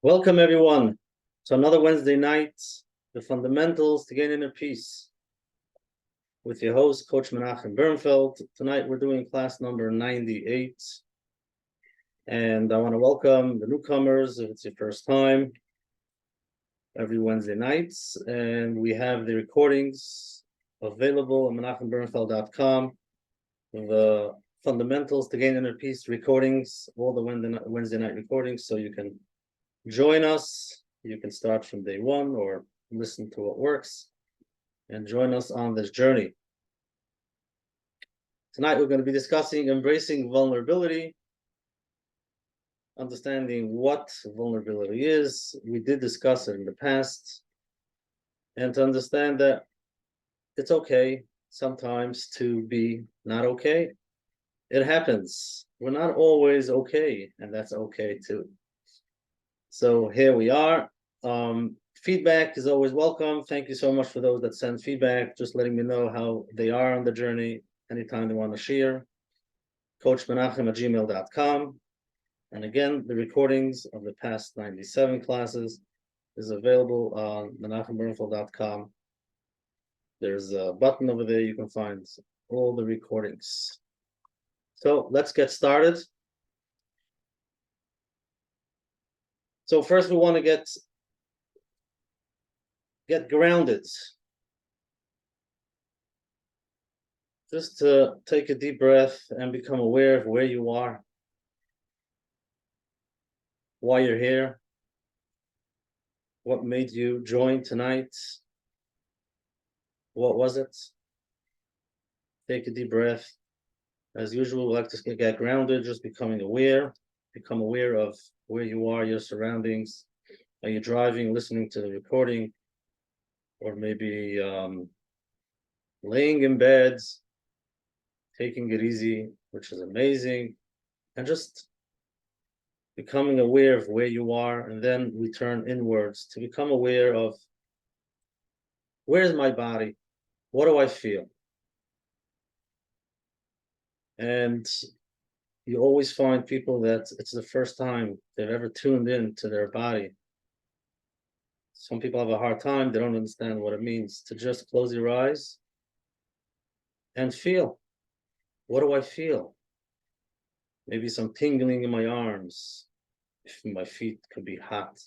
Welcome, everyone, to another Wednesday night, The Fundamentals to Gain Inner Peace, with your host, Coach Menachem Bernfeld. Tonight, we're doing class number 98, and I want to welcome the newcomers if it's your first time every Wednesday nights, and we have the recordings available on menachembernfeld.com. The Fundamentals to Gain Inner Peace recordings, all the Wednesday night recordings, so you can join us. You can start from day one or listen to what works and join us on this journey. Tonight, we're going to be discussing embracing vulnerability, understanding what vulnerability is. We did discuss it in the past, and to understand that it's okay sometimes to be not okay. It happens. We're not always okay, and that's okay too. So here we are. Feedback is always welcome. Thank you so much for those that send feedback, just letting me know how they are on the journey, anytime they want to share. CoachMenachem@gmail.com. And again, the recordings of the past 97 classes is available on menachembernfeld.com. There's a button over there, you can find all the recordings. So let's get started. So first we want to get grounded. Just to take a deep breath and become aware of where you are, why you're here, what made you join tonight, what was it? Take a deep breath. As usual, we like to get grounded, just becoming aware, become aware of where you are, your surroundings. Are you driving, listening to the recording, or maybe laying in bed, taking it easy, which is amazing, and just becoming aware of where you are, and then we turn inwards to become aware of where's my body, what do I feel? And you always find people that it's the first time they've ever tuned in to their body. Some people have a hard time, they don't understand what it means to just close your eyes and feel. What do I feel? Maybe some tingling in my arms, if my feet could be hot.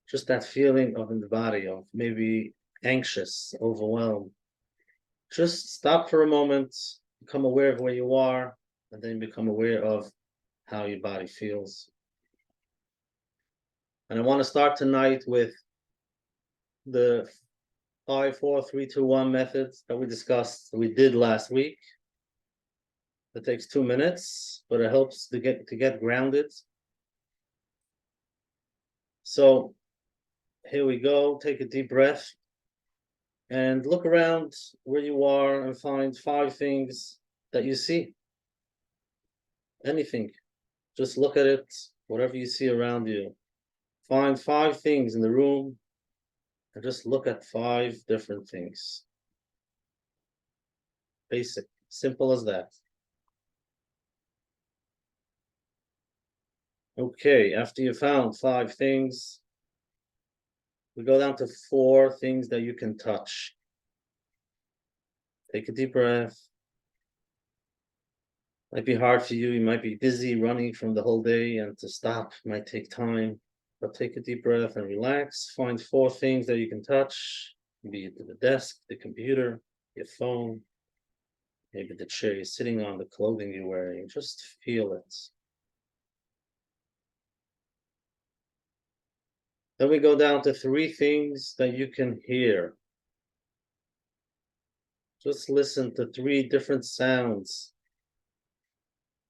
Just that feeling of in the body of maybe anxious, overwhelmed. Just stop for a moment, become aware of where you are, and then become aware of how your body feels. And I want to start tonight with the 5, 4, 3, 2, 1 methods that we discussed, we did last week. It takes 2 minutes, but it helps to get grounded. So here we go. Take a deep breath and look around where you are and find 5 things that you see. Anything. Just look at it, whatever you see around you. Find 5 things in the room and just look at 5 different things. Basic, simple as that. Okay, after you found 5 things, we go down to 4 things that you can touch. Take a deep breath. Might be hard for you. You might be busy running from the whole day, and to stop might take time. But take a deep breath and relax. Find 4 things that you can touch, be it the desk, the computer, your phone, maybe the chair you're sitting on, the clothing you're wearing. Just feel it. Then we go down to 3 things that you can hear. Just listen to 3 different sounds.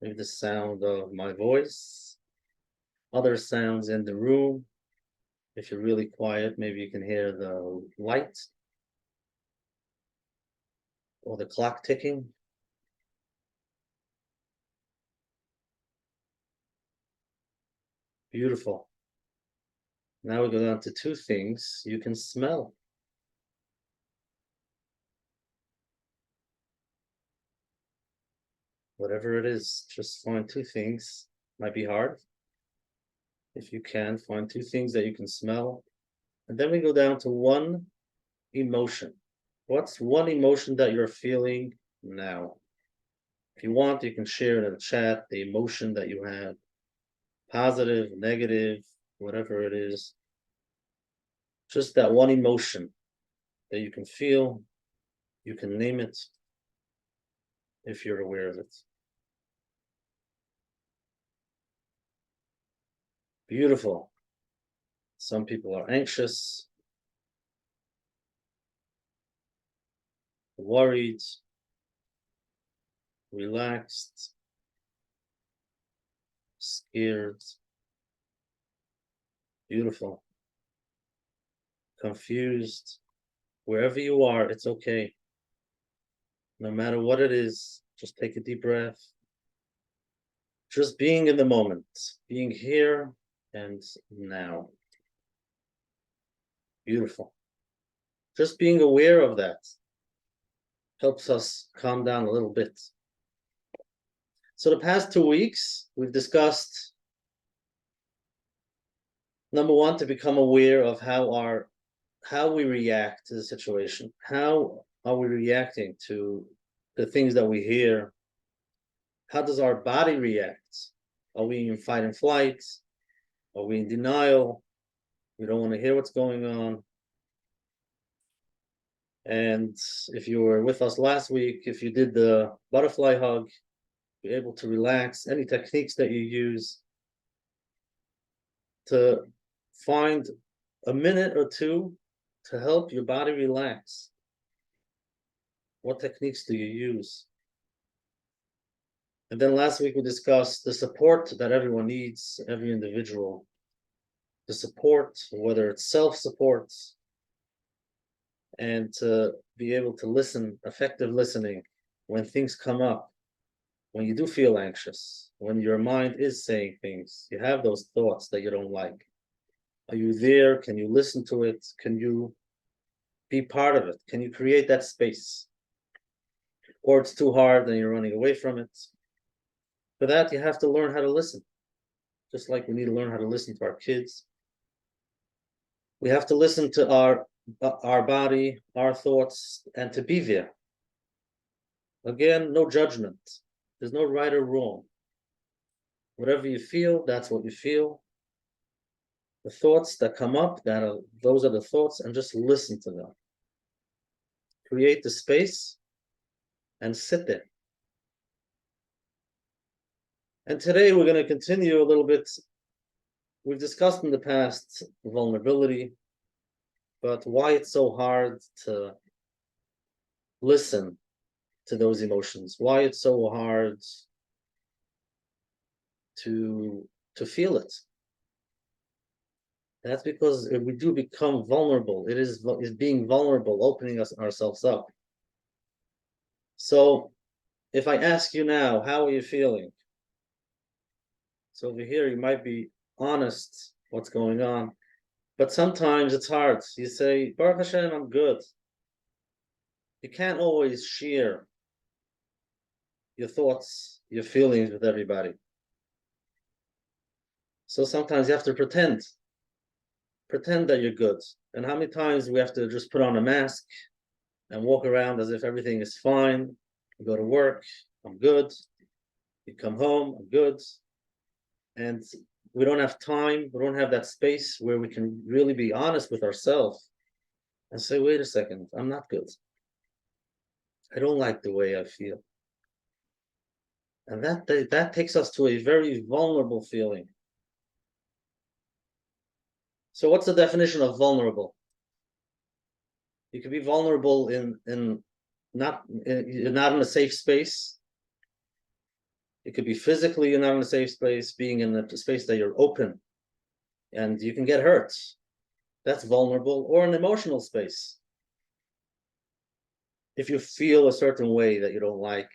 Maybe the sound of my voice, other sounds in the room. If you're really quiet, maybe you can hear the light or the clock ticking. Beautiful. Now we go down to 2 things you can smell. Whatever it is, just find 2 things. Might be hard. If you can, find two things that you can smell. And then we go down to one emotion. What's one emotion that you're feeling now? If you want, you can share in the chat the emotion that you have, positive, negative, whatever it is. Just that one emotion that you can feel, you can name it if you're aware of it. Beautiful. Some people are anxious, worried, relaxed, scared. Beautiful. Confused. Wherever you are, it's okay. No matter what it is, just take a deep breath. Just being in the moment, being here and now. Beautiful. Just being aware of that helps us calm down a little bit. So the past 2 weeks, we've discussed, number one, to become aware of how we react to the situation. How are we reacting to the things that we hear? How does our body react? Are we in fight and flight? Are we in denial? We don't want to hear what's going on. And if you were with us last week, if you did the butterfly hug, be able to relax. Any techniques that you use to find a minute or two to help your body relax. What techniques do you use? And then last week we discussed the support that everyone needs, every individual. The support, whether it's self-support, and to be able to listen, effective listening when things come up, when you do feel anxious, when your mind is saying things, you have those thoughts that you don't like. Are you there? Can you listen to it? Can you be part of it? Can you create that space? Or it's too hard and you're running away from it. For that, you have to learn how to listen. Just like we need to learn how to listen to our kids. We have to listen to our body, our thoughts, and to be there. Again, no judgment. There's no right or wrong. Whatever you feel, that's what you feel. The thoughts that come up, those are the thoughts, and just listen to them. Create the space and sit there. And today we're going to continue a little bit. We've discussed in the past vulnerability, but why it's so hard to listen to those emotions, why it's so hard to feel it. That's because if we do become vulnerable, it is being vulnerable, opening ourselves up. So if I ask you now, how are you feeling? So over here, you might be honest what's going on, but sometimes it's hard. You say, Baruch Hashem, I'm good. You can't always share your thoughts, your feelings with everybody. So sometimes you have to pretend that you're good. And how many times we have to just put on a mask and walk around as if everything is fine. You go to work, I'm good. You come home, I'm good. And we don't have time, we don't have that space where we can really be honest with ourselves and say, wait a second, I'm not good. I don't like the way I feel. And that takes us to a very vulnerable feeling. So what's the definition of vulnerable? You can be vulnerable in not in a safe space. It could be physically you're not in a safe space, being in a space that you're open and you can get hurt. That's vulnerable. Or an emotional space. If you feel a certain way that you don't like,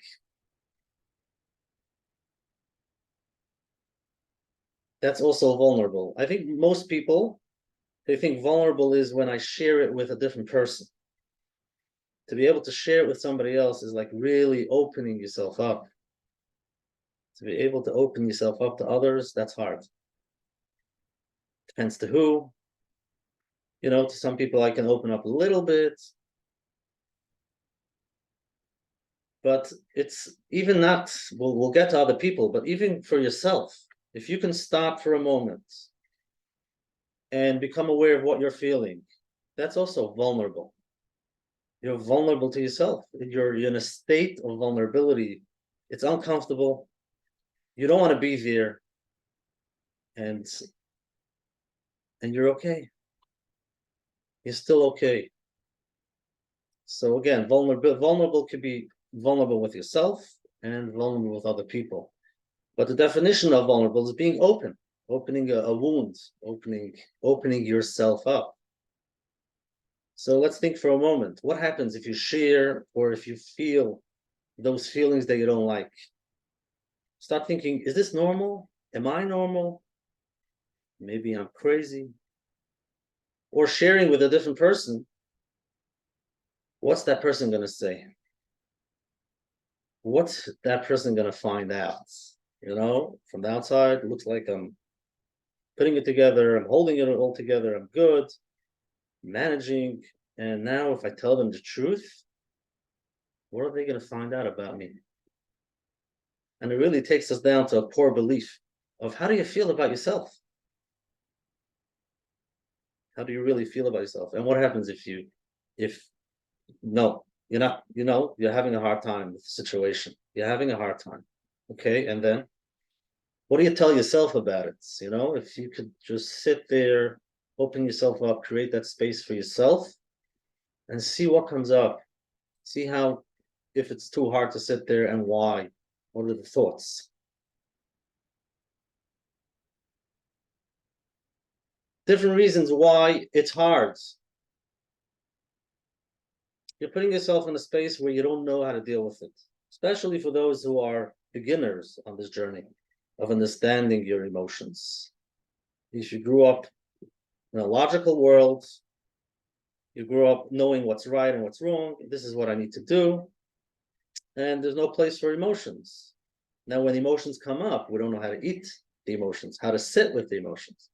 that's also vulnerable. I think most people, they think vulnerable is when I share it with a different person. To be able to share it with somebody else is like really opening yourself up. To be able to open yourself up to others, that's hard. Depends to who. You know, to some people I can open up a little bit, but it's even not, we'll get to other people, but even for yourself, if you can stop for a moment and become aware of what you're feeling, that's also vulnerable. You're vulnerable to yourself. You're in a state of vulnerability. It's uncomfortable. You don't want to be there, and you're okay. You're still okay. So again, vulnerable could be vulnerable with yourself and vulnerable with other people. But the definition of vulnerable is being open, opening a wound, opening yourself up. So let's think for a moment. What happens if you share or if you feel those feelings that you don't like? Start thinking, is this normal? Am I normal? Maybe I'm crazy. Or sharing with a different person, what's that person going to say? What's that person going to find out? You know, from the outside, it looks like I'm putting it together, I'm holding it all together, I'm good, managing. And now if I tell them the truth, what are they going to find out about me? And it really takes us down to a core belief of how do you feel about yourself? How do you really feel about yourself? And what happens if no, you're not, you know, you're having a hard time with the situation. You're having a hard time. Okay. And then what do you tell yourself about it? You know, if you could just sit there, open yourself up, create that space for yourself and see what comes up. See how, if it's too hard to sit there and why. What are the thoughts? Different reasons why it's hard. You're putting yourself in a space where you don't know how to deal with it, especially for those who are beginners on this journey of understanding your emotions. If you grew up in a logical world, you grew up knowing what's right and what's wrong, this is what I need to do, and there's no place for emotions. Now, when emotions come up, we don't know how to eat the emotions, how to sit with the emotions.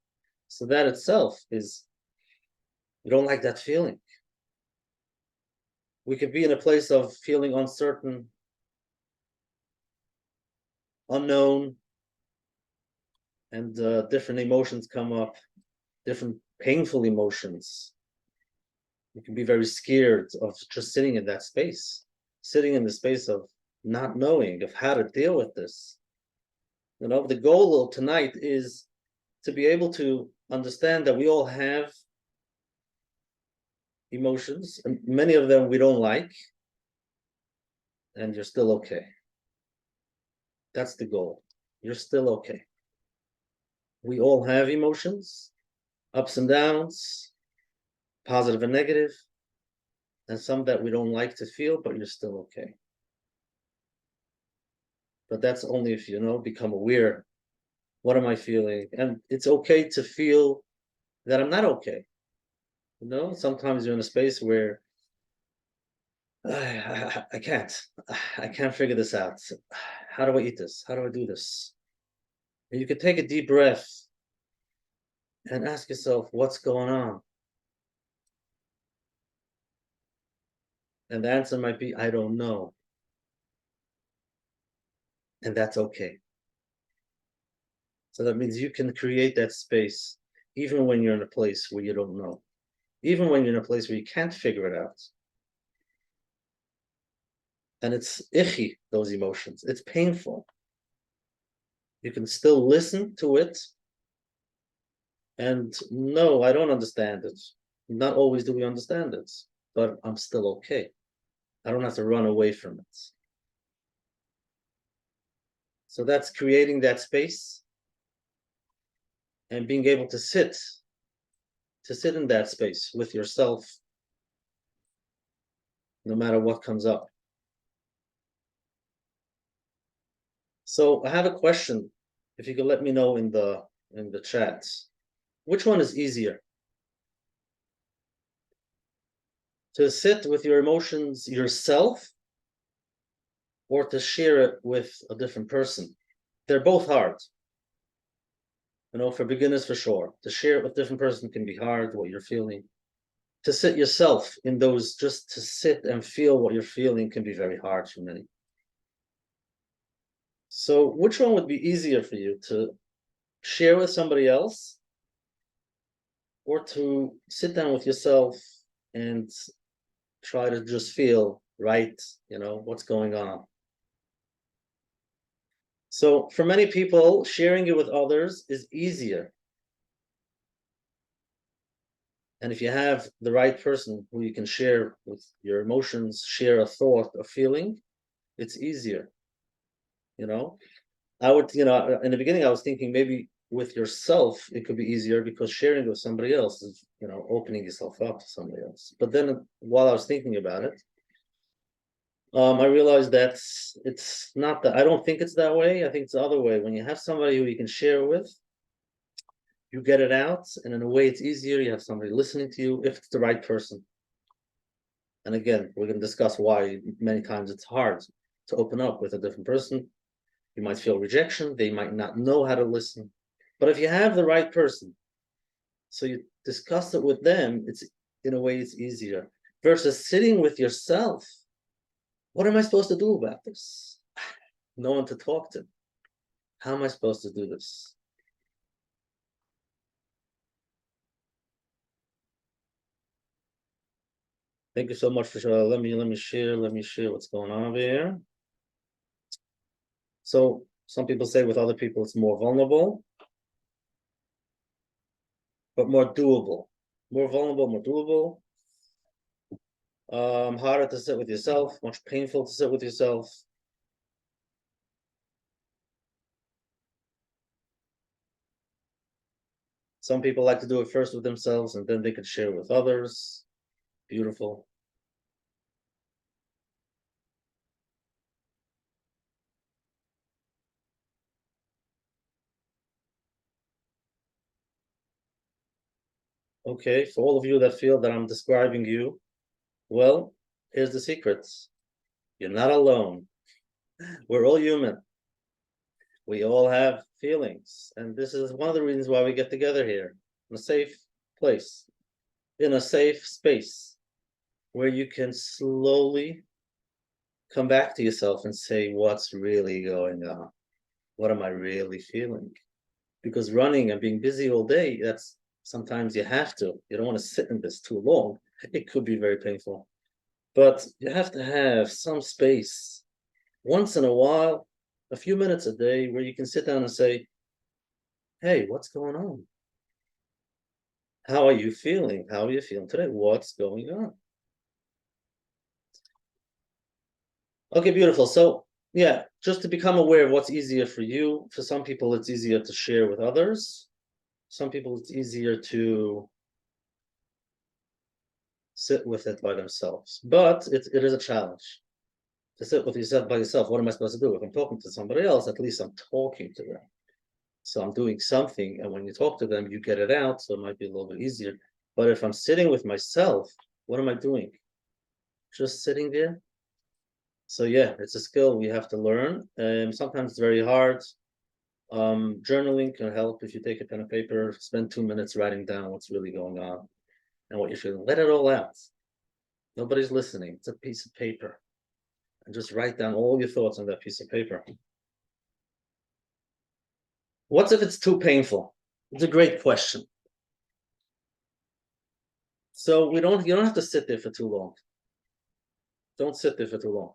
So that itself is, you don't like that feeling. We could be in a place of feeling uncertain, unknown, and different emotions come up, different painful emotions. You can be very scared of just sitting in that space, sitting in the space of not knowing of how to deal with this. You know, the goal of tonight is to be able to understand that we all have emotions, and many of them we don't like, and you're still okay. That's the goal. You're still okay. We all have emotions, ups and downs, positive and negative, and some that we don't like to feel, but you're still okay. But that's only if you know, become aware. What am I feeling? And it's okay to feel that I'm not okay. You know, sometimes you're in a space where I can't figure this out. How do I eat this? How do I do this? And you could take a deep breath and ask yourself, what's going on? And the answer might be, I don't know. And that's okay. So that means you can create that space even when you're in a place where you don't know, even when you're in a place where you can't figure it out. And it's icky, those emotions. It's painful. You can still listen to it. And no, I don't understand it. Not always do we understand it, but I'm still okay. I don't have to run away from it. So that's creating that space and being able to sit in that space with yourself, no matter what comes up. So I have a question. If you could let me know in the chat, which one is easier? To sit with your emotions yourself or to share it with a different person? They're both hard. For beginners, for sure. To share it with a different person can be hard, what you're feeling. To sit yourself in those, just to sit and feel what you're feeling can be very hard for many. So which one would be easier for you, to share with somebody else or to sit down with yourself and try to just feel right, what's going on? So for many people, sharing it with others is easier. And if you have the right person who you can share with your emotions, share a thought, a feeling, it's easier. I would, in the beginning, I was thinking maybe with yourself, it could be easier because sharing with somebody else is, opening yourself up to somebody else. But then while I was thinking about it, I realized that it's not that. I don't think it's that way. I think it's the other way. When you have somebody who you can share with, you get it out, and in a way, it's easier. You have somebody listening to you if it's the right person. And again, we're going to discuss why many times it's hard to open up with a different person. You might feel rejection. They might not know how to listen. But if you have the right person, so you discuss it with them, it's, in a way, it's easier versus sitting with yourself. What am I supposed to do about this? No one to talk to. How am I supposed to do this? Thank you so much for sharing. Let me share what's going on over here. So some people say with other people it's more vulnerable, but more doable. More vulnerable, more doable. Harder to sit with yourself, much painful to sit with yourself. Some people like to do it first with themselves and then they could share with others. Beautiful. Okay, for all of you that feel that I'm describing you, well, here's the secrets. You're not alone. We're all human. We all have feelings. And this is one of the reasons why we get together here in a safe place, in a safe space where you can slowly come back to yourself and say, what's really going on? What am I really feeling? Because running and being busy all day, that's sometimes you have to. You don't want to sit in this too long. It could be very painful. But you have to have some space once in a while, a few minutes a day, where you can sit down and say, hey, what's going on? How are you feeling? How are you feeling today? What's going on? Okay, beautiful. So, yeah, just to become aware of what's easier for you. For some people, it's easier to share with others. Some people, it's easier to sit with it by themselves. But it is a challenge to sit with yourself by yourself. What am I supposed to do? If I'm talking to somebody else, at least I'm talking to them. So I'm doing something, and when you talk to them, you get it out, so it might be a little bit easier. But if I'm sitting with myself, what am I doing? Just sitting there? So yeah, it's a skill we have to learn. Sometimes it's very hard. Journaling can help if you take a pen and paper, spend 2 minutes writing down what's really going on and what you're feeling. Let it all out. Nobody's listening. It's a piece of paper. And just write down all your thoughts on that piece of paper. What if it's too painful? It's a great question. So you don't have to sit there for too long. Don't sit there for too long.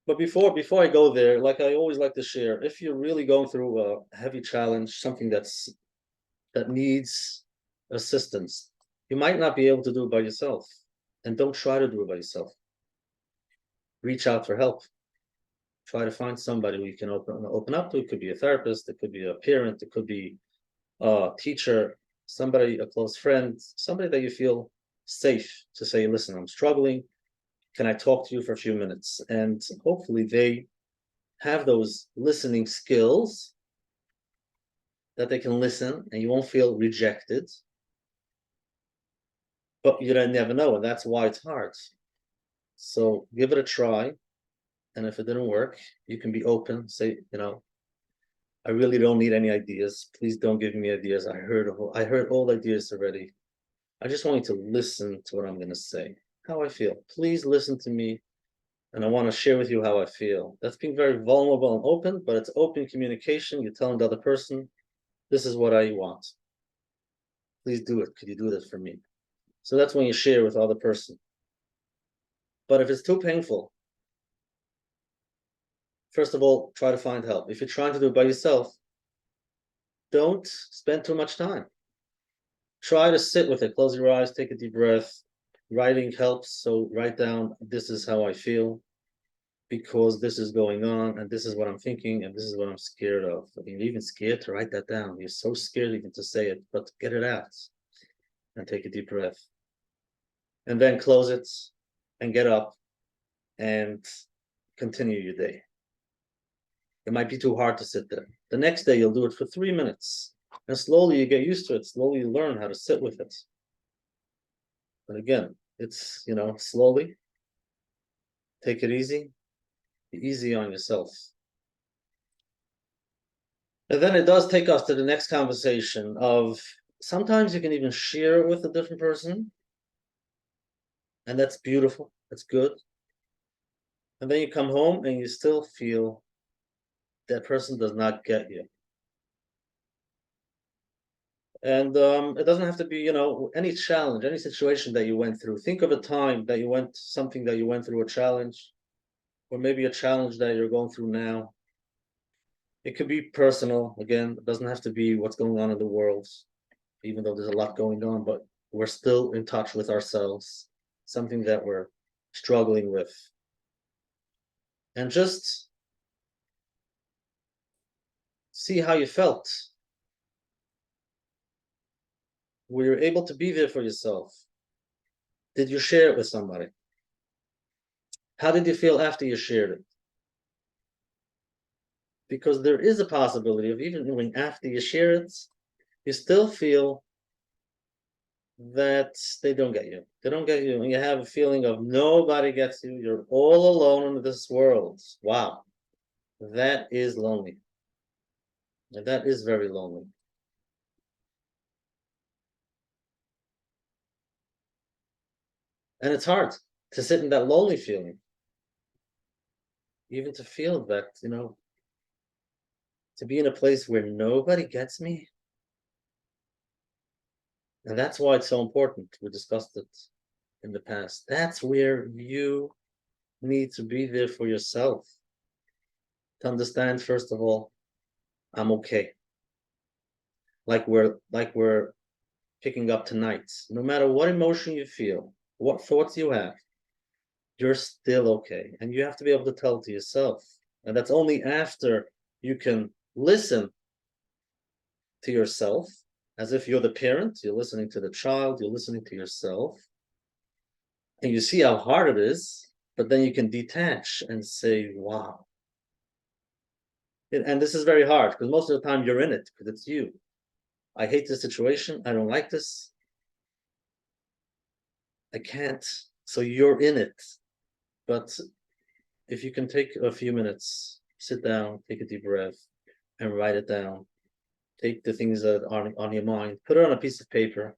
But before I go there, like I always like to share, if you're really going through a heavy challenge, something that needs assistance, you might not be able to do it by yourself. And don't try to do it by yourself. Reach out for help. Try to find somebody who you can open up to. It could be a therapist, it could be a parent, it could be a teacher, somebody, a close friend, somebody that you feel safe to say, listen, I'm struggling. Can I talk to you for a few minutes? And hopefully they have those listening skills that they can listen and you won't feel rejected. But you don't never know, and that's why it's hard. So give it a try. And if it didn't work, you can be open, say, I really don't need any ideas. Please don't give me ideas. I heard all ideas already. I just want you to listen to what I'm going to say, how I feel. Please listen to me, and I want to share with you how I feel. That's being very vulnerable and open, but it's open communication. You're telling the other person, this is what I want. Please do it. Could you do this for me? So that's when you share with the other person. But if it's too painful, first of all, try to find help. If you're trying to do it by yourself, don't spend too much time. Try to sit with it. Close your eyes, take a deep breath. Writing helps. So write down, this is how I feel, because this is going on, and this is what I'm thinking, and this is what I'm scared of. I mean, you're even scared to write that down. You're so scared even to say it, but get it out and take a deep breath. And then close it and get up and continue your day. It might be too hard to sit there. The next day, you'll do it for 3 minutes. And slowly you get used to it. Slowly you learn how to sit with it. But again, it's, slowly. Take it easy. Be easy on yourself. And then it does take us to the next conversation of sometimes you can even share it with a different person. And that's beautiful. That's good. And then you come home and you still feel that person does not get you. And it doesn't have to be, any challenge, any situation that you went through. Think of a time that you went through, a challenge, or maybe a challenge that you're going through now. It could be personal. Again, it doesn't have to be what's going on in the world, even though there's a lot going on, but we're still in touch with ourselves, something that we're struggling with. And just see how you felt. Were you able to be there for yourself? Did you share it with somebody? How did you feel after you shared it? Because there is a possibility of even when after you share it, you still feel that they don't get you. They don't get you, and you have a feeling of nobody gets you. You're all alone in this world. Wow, that is lonely. And that is very lonely. And it's hard to sit in that lonely feeling. Even to feel that, to be in a place where nobody gets me. And that's why it's so important. We discussed it in the past. That's where you need to be there for yourself. To understand, first of all, I'm okay. Like we're picking up tonight. No matter what emotion you feel, what thoughts you have, you're still okay. And you have to be able to tell to yourself. And that's only after you can listen to yourself, as if you're the parent, you're listening to the child, you're listening to yourself, and you see how hard it is, but then you can detach and say, wow. And this is very hard, because most of the time you're in it, because it's you. I hate this situation, I don't like this, I can't, so you're in it. But if you can take a few minutes, sit down, take a deep breath, and write it down, take the things that are on your mind, put it on a piece of paper,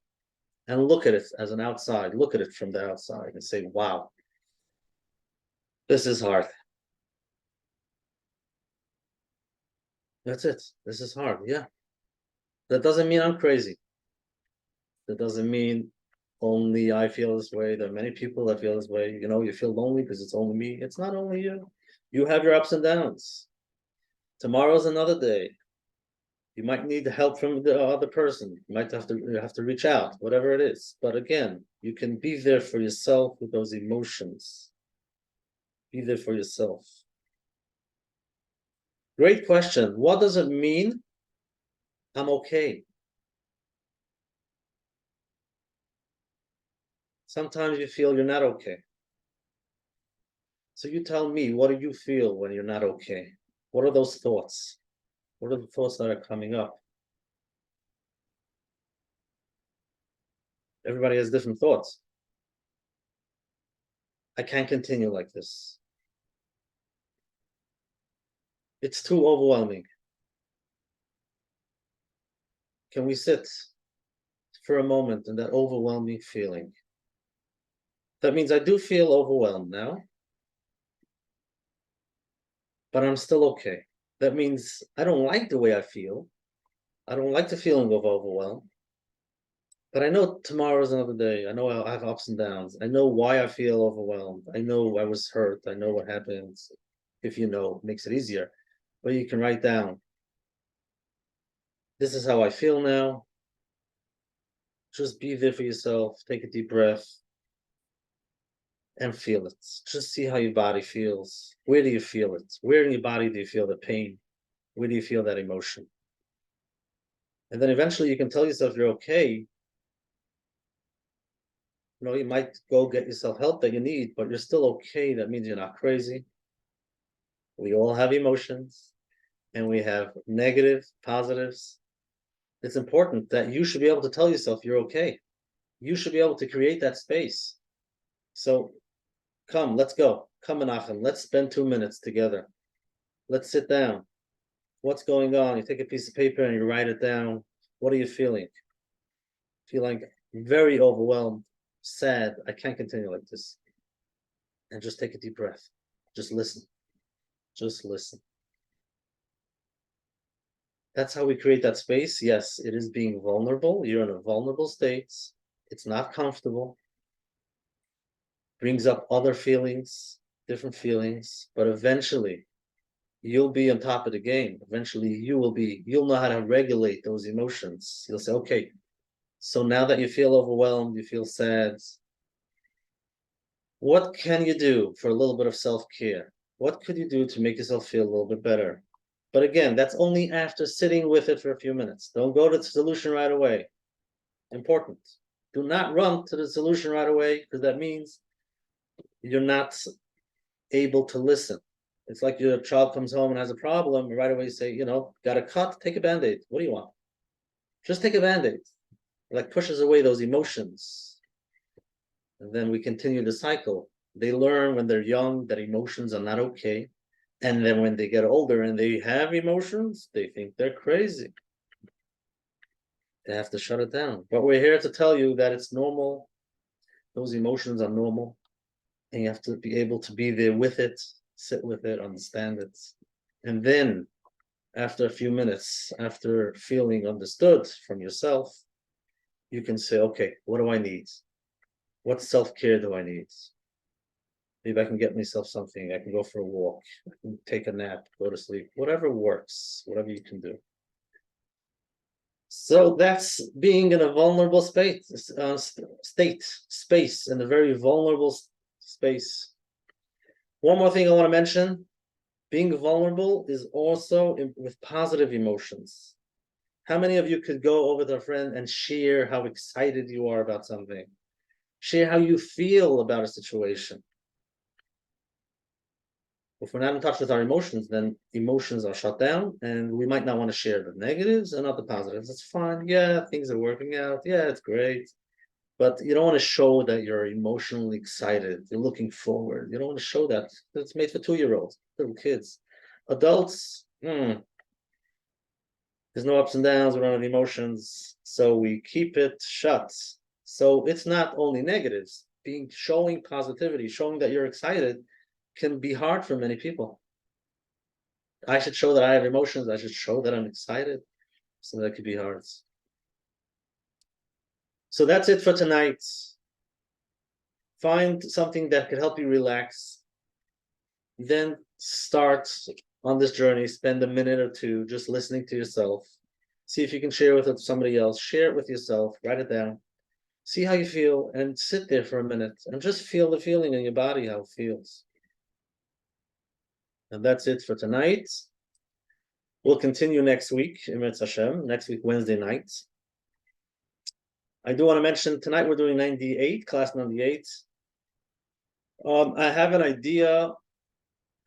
and look at it as an outside. Look at it from the outside and say, wow, this is hard. That's it. This is hard. Yeah. That doesn't mean I'm crazy. That doesn't mean only I feel this way. There are many people that feel this way. You feel lonely because it's only me. It's not only you. You have your ups and downs. Tomorrow's another day. You might need help from the other person. You might have to reach out, whatever it is. But again, you can be there for yourself with those emotions. Be there for yourself. Great question. What does it mean? I'm okay. Sometimes you feel you're not okay. So you tell me, what do you feel when you're not okay? What are those thoughts? What are the thoughts that are coming up? Everybody has different thoughts. I can't continue like this. It's too overwhelming. Can we sit for a moment in that overwhelming feeling? That means I do feel overwhelmed now, but I'm still okay. That means I don't like the way I feel. I don't like the feeling of overwhelm, but I know tomorrow's another day. I know I have ups and downs. I know why I feel overwhelmed. I know I was hurt. I know what happens. If you know, it makes it easier. But you can write down, this is how I feel now. Just be there for yourself. Take a deep breath and feel it. Just see how your body feels. Where do you feel it? Where in your body do you feel the pain? Where do you feel that emotion? And then eventually you can tell yourself you're okay. You know, you might go get yourself help that you need, but you're still okay. That means you're not crazy. We all have emotions and we have negative, positives. It's important that you should be able to tell yourself you're okay. You should be able to create that space. So come, let's go. Come, Menachem. Let's spend 2 minutes together. Let's sit down. What's going on? You take a piece of paper and you write it down. What are you feeling? Feeling very overwhelmed, sad. I can't continue like this. And just take a deep breath. Just listen. Just listen. That's how we create that space. Yes, it is being vulnerable. You're in a vulnerable state. It's not comfortable. Brings up other feelings, different feelings, but eventually you'll be on top of the game. Eventually you'll know how to regulate those emotions. You'll say, okay, so now that you feel overwhelmed, you feel sad, what can you do for a little bit of self-care? What could you do to make yourself feel a little bit better? But again, that's only after sitting with it for a few minutes. Don't go to the solution right away. Important. Do not run to the solution right away, because that means you're not able to listen. It's like your child comes home and has a problem, and right away you say, got a cut, take a Band-Aid. What do you want? Just take a Band-Aid. It like pushes away those emotions. And then we continue the cycle. They learn when they're young that emotions are not okay. And then when they get older and they have emotions, they think they're crazy. They have to shut it down. But we're here to tell you that it's normal. Those emotions are normal. And you have to be able to be there with it, sit with it, understand it. And then after a few minutes, after feeling understood from yourself, you can say, okay, what do I need? What self-care do I need? Maybe I can get myself something. I can go for a walk. I can take a nap, go to sleep, whatever works, whatever you can do. So that's being in a vulnerable space, space, in a very vulnerable space. One more thing I want to mention, being vulnerable is also with positive emotions. How many of you could go over to a friend and share how excited you are about something? Share how you feel about a situation. If we're not in touch with our emotions, then emotions are shut down, and we might not want to share the negatives and not the positives. It's fine. Yeah, things are working out. Yeah, it's great. But you don't want to show that you're emotionally excited. You're looking forward. You don't want to show that. It's made for 2-year-olds, little kids. Adults, there's no ups and downs. We don't have emotions. So we keep it shut. So it's not only negatives. Showing positivity, showing that you're excited can be hard for many people. I should show that I have emotions. I should show that I'm excited. So that could be hard. So that's it for tonight. Find something that could help you relax. Then start on this journey. Spend a minute or two just listening to yourself. See if you can share with somebody else. Share it with yourself. Write it down. See how you feel and sit there for a minute and just feel the feeling in your body, how it feels. And that's it for tonight. We'll continue next week, Eretz Hashem, next week, Wednesday night. I do want to mention tonight we're doing 98, class 98. I have an idea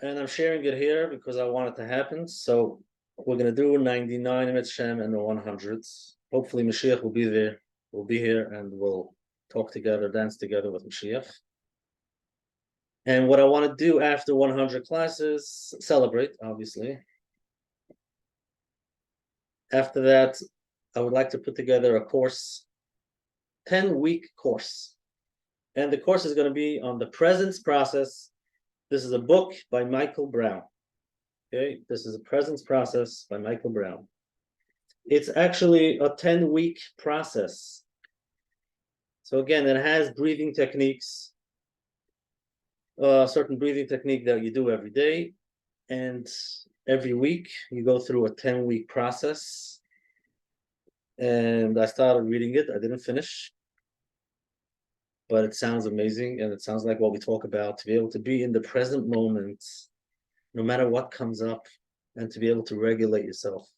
and I'm sharing it here because I want it to happen. So we're going to do 99 Eretz Hashem and the 100s. Hopefully Mashiach will be there. We'll be here and we'll talk together, dance together with Mashiach. And what I want to do after 100 classes, celebrate, obviously. After that, I would like to put together a course, 10-week course. And the course is going to be on the presence process. This is a book by Michael Brown. Okay, this is a presence process by Michael Brown. It's actually a 10-week process. So again, it has breathing techniques, certain breathing technique that you do every day. And every week you go through a 10-week process. And I started reading it. I didn't finish, but it sounds amazing. And it sounds like what we talk about, to be able to be in the present moment, no matter what comes up, and to be able to regulate yourself,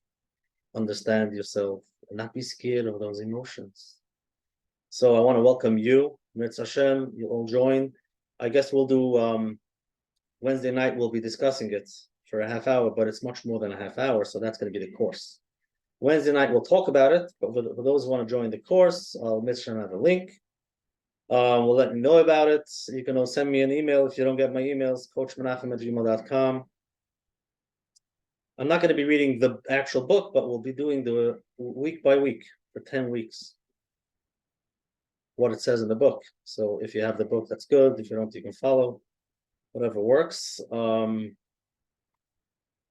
understand yourself, and not be scared of those emotions. So I want to welcome you, Menachem. You all join. I guess we'll do Wednesday night. We'll be discussing it for a half hour, but it's much more than a half hour. So that's going to be the course. Wednesday night we'll talk about it. But for those who want to join the course, I'll mention have a link. We'll let you know about it. You can send me an email if you don't get my emails, coachmenachem@gmail.com. I'm not going to be reading the actual book, but we'll be doing the week by week for 10 weeks, what it says in the book. So if you have the book, that's good. If you don't, you can follow, whatever works.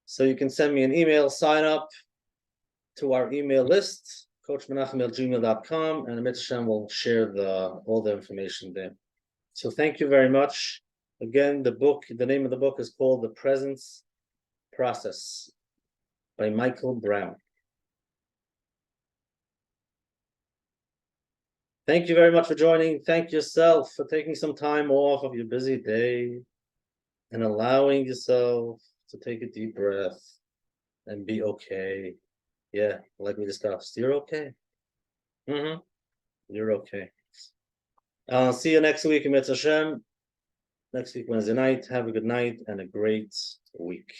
So you can send me an email, sign up to our email list, coachmenachem@gmail.com, and Menachem will share all the information there. So thank you very much. Again, the name of the book is called The Presence Process by Michael Brown. Thank you very much for joining. Thank yourself for taking some time off of your busy day and allowing yourself to take a deep breath and be okay. Yeah, like we discussed, you're okay. You're okay. I'll see you next week in Menachem. Next week, Wednesday night. Have a good night and a great week.